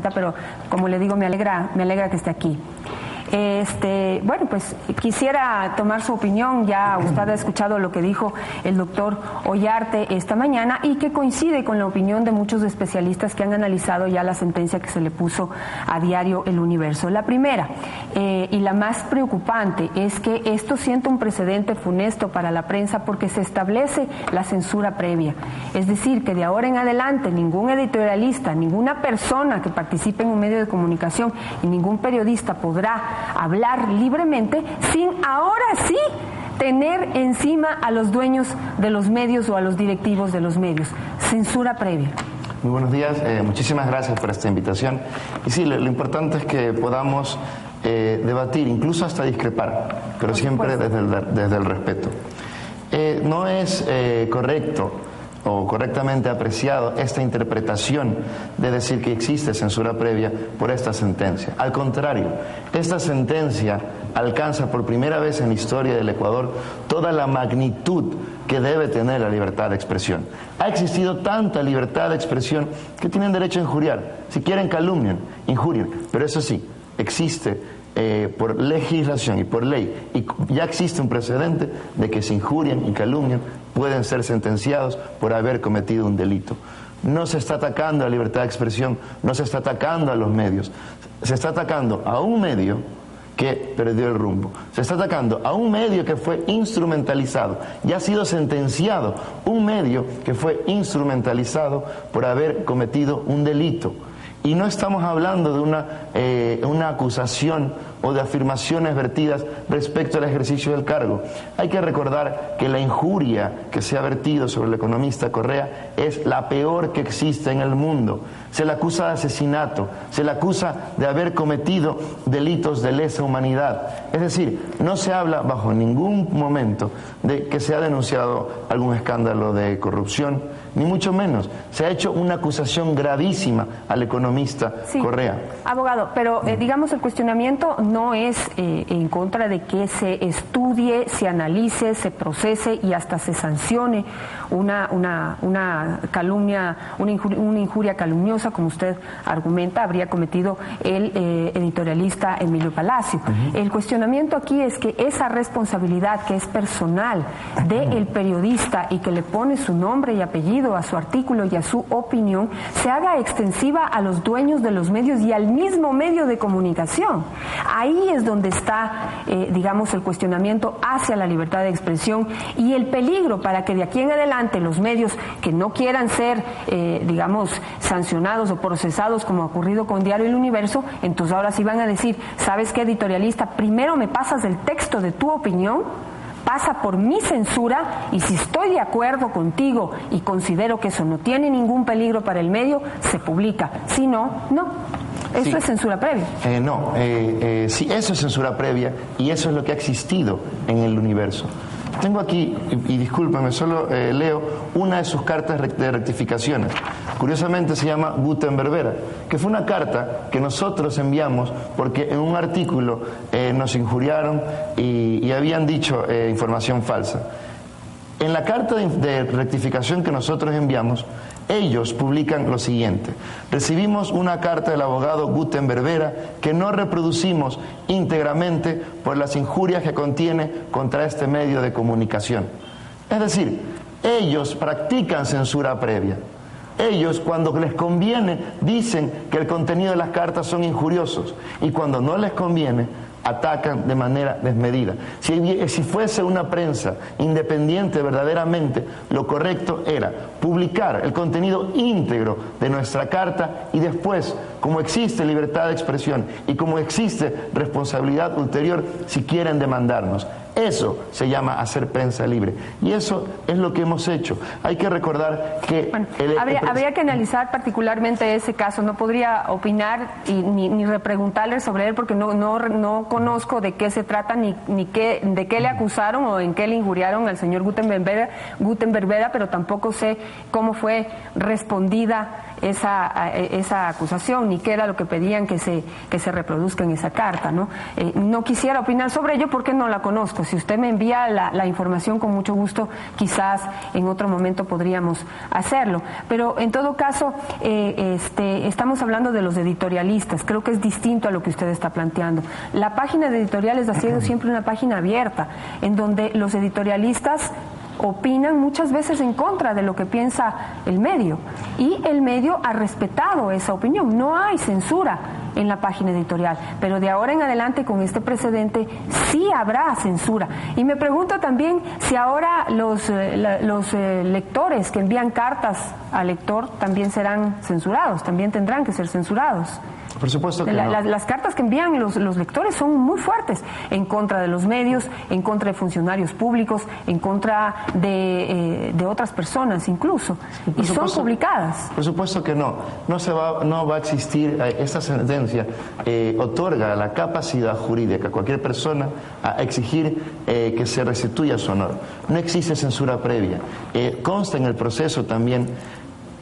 Rosita, pero como le digo, me alegra que esté aquí. Bueno, pues quisiera tomar su opinión. Ya usted ha escuchado lo que dijo el doctor Ollarte esta mañana y que coincide con la opinión de muchos especialistas que han analizado ya la sentencia que se le puso a diario El Universo. La primera y la más preocupante es que esto sienta un precedente funesto para la prensa porque se establece la censura previa. Es decir, que de ahora en adelante ningún editorialista, ninguna persona que participe en un medio de comunicación y ningún periodista podrá hablar libremente sin ahora sí tener encima a los dueños de los medios o a los directivos de los medios. Censura previa. Muy buenos días, muchísimas gracias por esta invitación. Y sí, lo importante es que podamos debatir, incluso hasta discrepar, pero siempre desde el respeto. No es correcto o correctamente apreciado esta interpretación de decir que existe censura previa por esta sentencia. Al contrario, esta sentencia alcanza por primera vez en la historia del Ecuador toda la magnitud que debe tener la libertad de expresión. Ha existido tanta libertad de expresión que tienen derecho a injuriar. Si quieren, calumnian, injurian, pero eso sí, existe por legislación y por ley, y ya existe un precedente de que se injurian y calumnian, pueden ser sentenciados por haber cometido un delito. No se está atacando a la libertad de expresión, no se está atacando a los medios, se está atacando a un medio que perdió el rumbo, se está atacando a un medio que fue instrumentalizado, ya ha sido sentenciado un medio que fue instrumentalizado por haber cometido un delito. Y no estamos hablando de una acusación o de afirmaciones vertidas respecto al ejercicio del cargo. Hay que recordar que la injuria que se ha vertido sobre el economista Correa es la peor que existe en el mundo. Se le acusa de asesinato, se le acusa de haber cometido delitos de lesa humanidad. Es decir, no se habla bajo ningún momento de que se ha denunciado algún escándalo de corrupción, ni mucho menos. Se ha hecho una acusación gravísima al economista Correa. Abogado, pero digamos el cuestionamiento no es en contra de que se estudie, se analice, se procese y hasta se sancione una calumnia, una injuria calumniosa, como usted argumenta, habría cometido el editorialista Emilio Palacio. El cuestionamiento aquí es que esa responsabilidad que es personal del periodista y que le pone su nombre y apellido a su artículo y a su opinión, se haga extensiva a los dueños de los medios y al mismo medio de comunicación. Ahí es donde está, digamos, el cuestionamiento hacia la libertad de expresión y el peligro para que de aquí en adelante los medios que no quieran ser, digamos, sancionados o procesados como ha ocurrido con Diario El Universo, entonces ahora sí van a decir, ¿sabes qué, editorialista? Primero me pasas el texto de tu opinión, pasa por mi censura y si estoy de acuerdo contigo y considero que eso no tiene ningún peligro para el medio, se publica. Si no, no. ¿Eso es censura previa? Sí, eso es censura previa y eso es lo que ha existido en El Universo. Tengo aquí, y discúlpame, solo leo una de sus cartas de rectificaciones. Curiosamente se llama Gutenberg, que fue una carta que nosotros enviamos porque en un artículo nos injuriaron y habían dicho información falsa. En la carta de rectificación que nosotros enviamos, ellos publican lo siguiente: recibimos una carta del abogado Gutenberg que no reproducimos íntegramente por las injurias que contiene contra este medio de comunicación. Es decir, ellos practican censura previa. Ellos, cuando les conviene, dicen que el contenido de las cartas son injuriosos y cuando no les conviene, atacan de manera desmedida. Si fuese una prensa independiente verdaderamente, lo correcto era publicar el contenido íntegro de nuestra carta y después, como existe libertad de expresión y como existe responsabilidad ulterior, si quieren demandarnos. Eso se llama hacer prensa libre y eso es lo que hemos hecho. Hay que recordar que... Bueno, habría que analizar particularmente ese caso. No podría opinar y ni repreguntarle sobre él porque no conozco de qué se trata ni de qué le acusaron o en qué le injuriaron al señor Gutenberg, pero tampoco sé cómo fue respondida esa acusación ni qué era lo que pedían que se reproduzca en esa carta, ¿no? No quisiera opinar sobre ello porque no la conozco. supuesto. Si usted me envía la información, con mucho gusto, quizás en otro momento podríamos hacerlo. Pero en todo caso, estamos hablando de los editorialistas. Creo que es distinto a lo que usted está planteando. La página de editoriales ha sido siempre una página abierta, en donde los editorialistas opinan muchas veces en contra de lo que piensa el medio, y el medio ha respetado esa opinión. No hay censura en la página editorial, pero de ahora en adelante, con este precedente, sí habrá censura. Y me pregunto también si ahora los lectores que envían cartas al lector también serán censurados, también tendrán que ser censurados. Por supuesto que no. Las cartas que envían los lectores son muy fuertes, en contra de los medios, en contra de funcionarios públicos, en contra de otras personas incluso, y son publicadas. Por supuesto que no. No va a existir. Esta sentencia otorga la capacidad jurídica a cualquier persona a exigir que se restituya su honor. No existe censura previa. Consta en el proceso también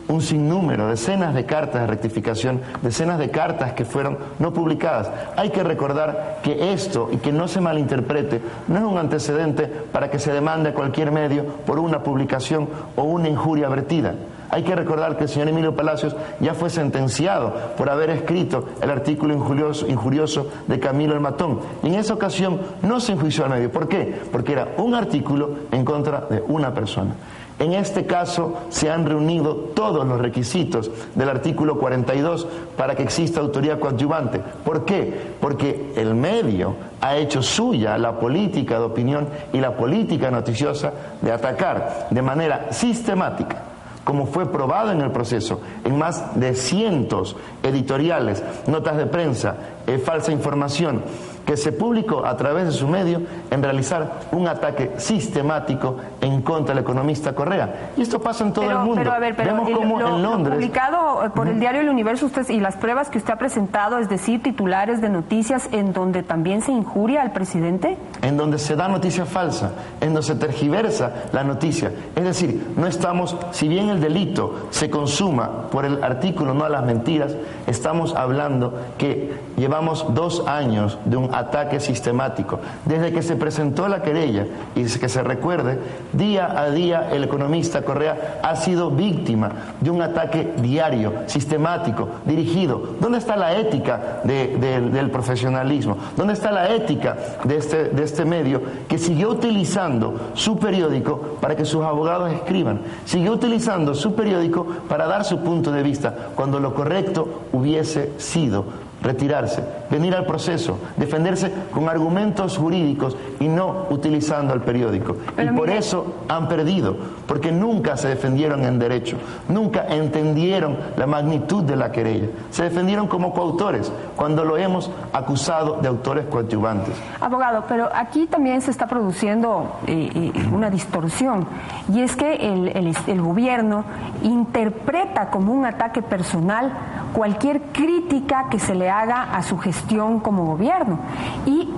un sinnúmero, decenas de cartas de rectificación, decenas de cartas que fueron no publicadas. Hay que recordar que esto, y que no se malinterprete, no es un antecedente para que se demande a cualquier medio por una publicación o una injuria vertida. Hay que recordar que el señor Emilio Palacios ya fue sentenciado por haber escrito el artículo injurioso de Camilo el Matón. Y en esa ocasión no se enjuició al medio. ¿Por qué? Porque era un artículo en contra de una persona. En este caso se han reunido todos los requisitos del artículo 42 para que exista autoría coadyuvante. ¿Por qué? Porque el medio ha hecho suya la política de opinión y la política noticiosa de atacar de manera sistemática, como fue probado en el proceso, en más de cientos editoriales, notas de prensa, falsa información, que se publicó a través de su medio, en realizar un ataque sistemático en contra del economista Correa. Y esto pasa en todo el mundo. Vemos cómo en Londres, publicado por el diario El Universo, usted, y las pruebas que usted ha presentado, es decir, titulares de noticias en donde también se injuria al presidente. En donde se da noticia falsa, en donde se tergiversa la noticia. Es decir, no estamos, si bien el delito se consuma por el artículo no a las mentiras, estamos hablando que llevamos 2 años de un ataque sistemático. Desde que se presentó la querella, y que se recuerde, día a día el economista Correa ha sido víctima de un ataque diario, sistemático, dirigido. ¿Dónde está la ética del profesionalismo? ¿Dónde está la ética de este medio, que siguió utilizando su periódico para que sus abogados escriban? Siguió utilizando su periódico para dar su punto de vista, cuando lo correcto hubiese sido retirarse, venir al proceso, defenderse con argumentos jurídicos y no utilizando el periódico. Pero y por eso han perdido, porque nunca se defendieron en derecho, nunca entendieron la magnitud de la querella. Se defendieron como coautores, cuando lo hemos acusado de autores coadyuvantes. Abogado, pero aquí también se está produciendo una distorsión, y es que el gobierno interpreta como un ataque personal cualquier crítica que se le haga a su gestión como gobierno. Y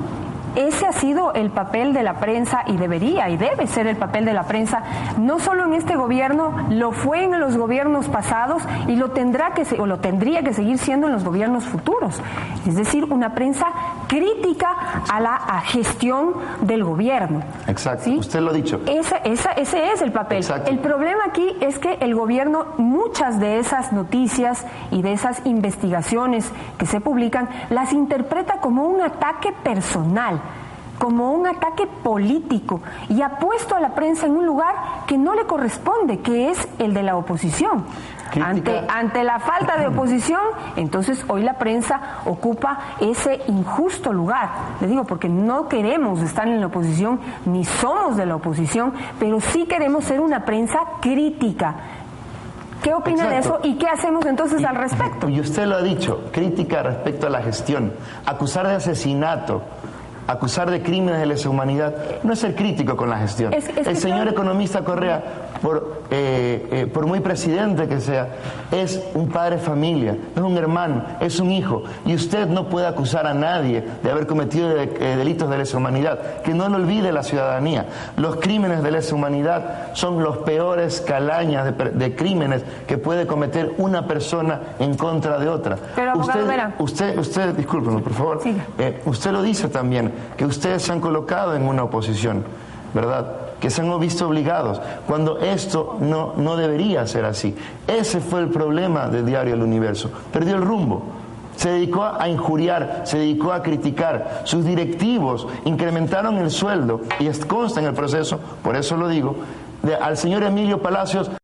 ese ha sido el papel de la prensa, y debería y debe ser el papel de la prensa, no solo en este gobierno, lo fue en los gobiernos pasados y lo tendría que seguir siendo en los gobiernos futuros. Es decir, una prensa crítica a la gestión del gobierno. Exacto, ¿sí? Usted lo ha dicho. Ese es el papel. Exacto. El problema aquí es que el gobierno, muchas de esas noticias y de esas investigaciones que se publican, las interpreta como un ataque personal, como un ataque político, y ha puesto a la prensa en un lugar que no le corresponde, que es el de la oposición. Ante la falta de oposición, entonces hoy la prensa ocupa ese injusto lugar. Les digo, porque no queremos estar en la oposición, ni somos de la oposición, pero sí queremos ser una prensa crítica. ¿Qué opina de eso y qué hacemos entonces al respecto? Y usted lo ha dicho, crítica respecto a la gestión. Acusar de asesinato, acusar de crímenes de lesa humanidad, no es ser crítico con la gestión. El señor economista Correa, por muy presidente que sea, es un padre de familia, es un hermano, es un hijo, y usted no puede acusar a nadie de haber cometido delitos de lesa humanidad. Que no lo olvide la ciudadanía. Los crímenes de lesa humanidad son los peores calañas de crímenes que puede cometer una persona en contra de otra. Pero, abogado, usted, discúlpeme, por favor, usted lo dice también, que ustedes se han colocado en una oposición, ¿verdad?, que se han visto obligados, cuando esto no debería ser así. Ese fue el problema del diario El Universo. Perdió el rumbo. Se dedicó a injuriar, se dedicó a criticar. Sus directivos incrementaron el sueldo, y consta en el proceso, por eso lo digo, al señor Emilio Palacios